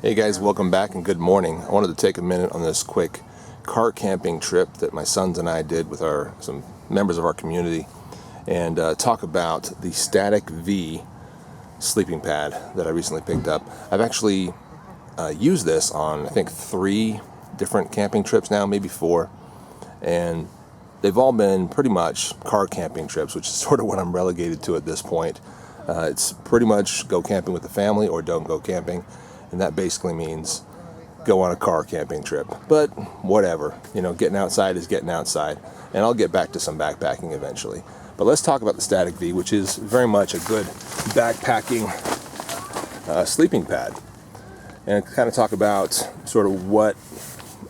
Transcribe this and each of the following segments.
Hey guys, welcome back and good morning. I wanted to take a minute on this quick car camping trip that my sons and I did with some members of our community and talk about the Static V sleeping pad that I recently picked up. I've actually used this on I think 3 different camping trips now, maybe 4, and they've all been pretty much car camping trips, which is sort of what I'm relegated to at this point. It's pretty much go camping with the family or don't go camping. And that basically means go on a car camping trip. But whatever, getting outside is getting outside. And I'll get back to some backpacking eventually. But let's talk about the Static V, which is very much a good backpacking sleeping pad. And kind of talk about sort of what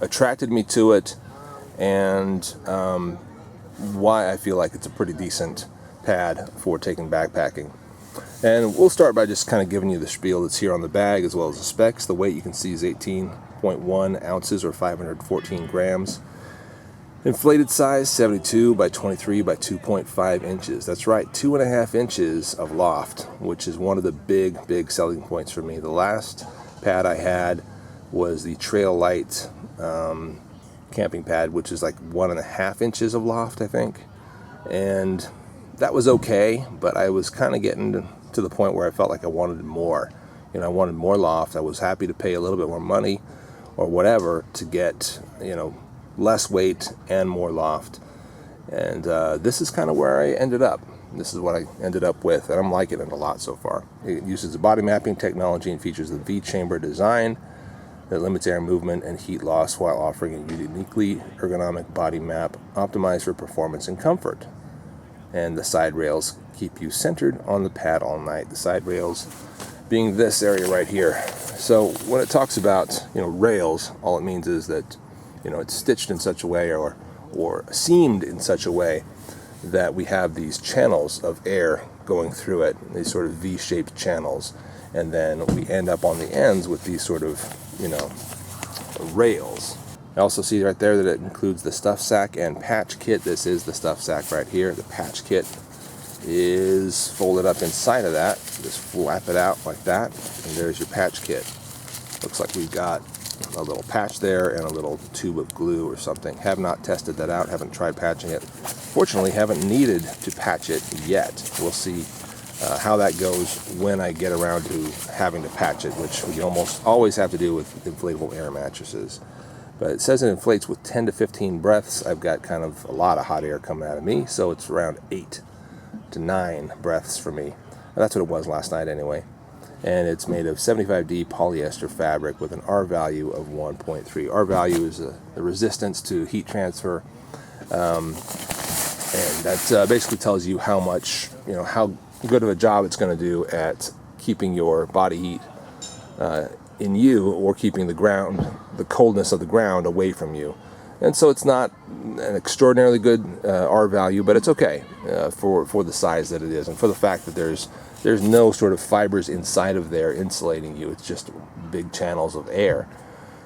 attracted me to it and why I feel like it's a pretty decent pad for taking backpacking. And we'll start by just kind of giving you the spiel that's here on the bag as well as the specs. The weight you can see is 18.1 ounces or 514 grams. Inflated size 72 by 23 by 2.5 inches. That's right, 2.5 inches of loft, which is one of the big selling points for me. The last pad I had was the Trail Light camping pad, which is like 1.5 inches of loft, I think. And that was okay, but I was kind of getting to the point where I felt like I wanted more. I wanted more loft. I was happy to pay a little bit more money or whatever to get, less weight and more loft. And this is kind of where I ended up. This is what I ended up with, and I'm liking it a lot so far. It uses the body mapping technology and features the V-chamber design that limits air movement and heat loss while offering a uniquely ergonomic body map optimized for performance and comfort. And the side rails keep you centered on the pad all night. The side rails being this area right here. So when it talks about rails, all it means is that it's stitched in such a way or seamed in such a way that we have these channels of air going through it, these sort of V-shaped channels, and then we end up on the ends with these sort of rails. I also see right there that it includes the stuff sack and patch kit. This is the stuff sack right here. The patch kit is folded up inside of that. Just flap it out like that, and there's your patch kit. Looks like we've got a little patch there and a little tube of glue or something. Have not tested that out, haven't tried patching it. Fortunately, haven't needed to patch it yet. We'll see how that goes when I get around to having to patch it, which we almost always have to do with inflatable air mattresses. But it says it inflates with 10 to 15 breaths. I've got kind of a lot of hot air coming out of me, so it's around 8 to 9 breaths for me. That's what it was last night anyway. And it's made of 75D polyester fabric with an R value of 1.3. R value is the resistance to heat transfer. And that basically tells you how much, how good of a job it's going to do at keeping your body heat in you or keeping the coldness of the ground away from you. And so it's not an extraordinarily good R value, but it's okay for the size that it is and for the fact that there's no sort of fibers inside of there insulating you. It's just big channels of air.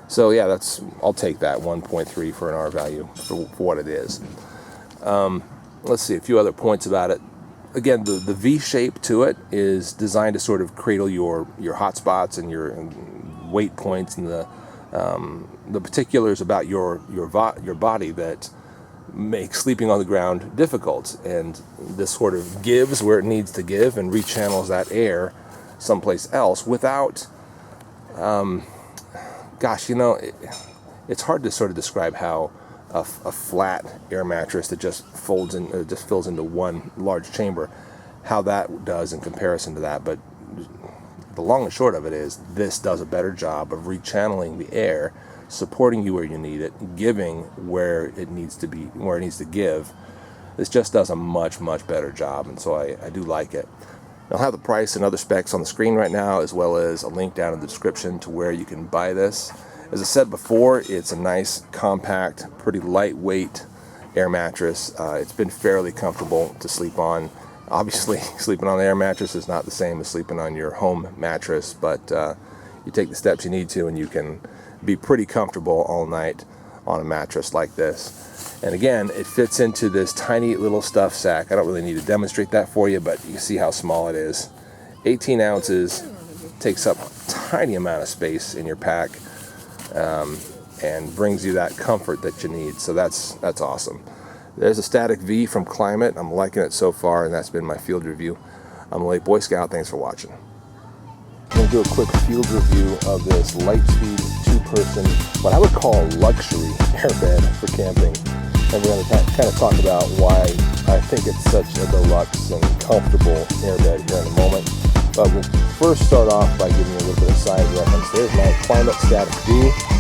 So yeah, I'll take that 1.3 for an R value for what it is. Let's see a few other points about it. Again, the V shape to it is designed to sort of cradle your hot spots and your weight points and the particulars about your body that make sleeping on the ground difficult. And this sort of gives where it needs to give and rechannels that air someplace else without, it's hard to sort of describe how a flat air mattress that just folds in, just fills into one large chamber, how that does in comparison to that. But the long and short of it is this does a better job of rechanneling the air, supporting you where you need it, giving where it needs to be, where it needs to give. This just does a much better job, and so I do like it. I'll have the price and other specs on the screen right now, as well as a link down in the description to where you can buy this. As I said before, it's a nice, compact, pretty lightweight air mattress. It's been fairly comfortable to sleep on. Obviously, sleeping on the air mattress is not the same as sleeping on your home mattress, but you take the steps you need to and you can be pretty comfortable all night on a mattress like this. And again, it fits into this tiny little stuff sack. I don't really need to demonstrate that for you, but you can see how small it is. 18 ounces takes up a tiny amount of space in your pack, and brings you that comfort that you need. So that's awesome. There's a static V from Klymit. I'm liking it so far, and that's been my field review. I'm a late Boy Scout. Thanks for watching. I'm going to do a quick field review of this Lightspeed 2-person, what I would call luxury airbed for camping. And we're going to kind of talk about why I think it's such a deluxe and comfortable airbed here in a moment. But we'll first start off by giving you a little bit of side reference. There's my Klymit Static V.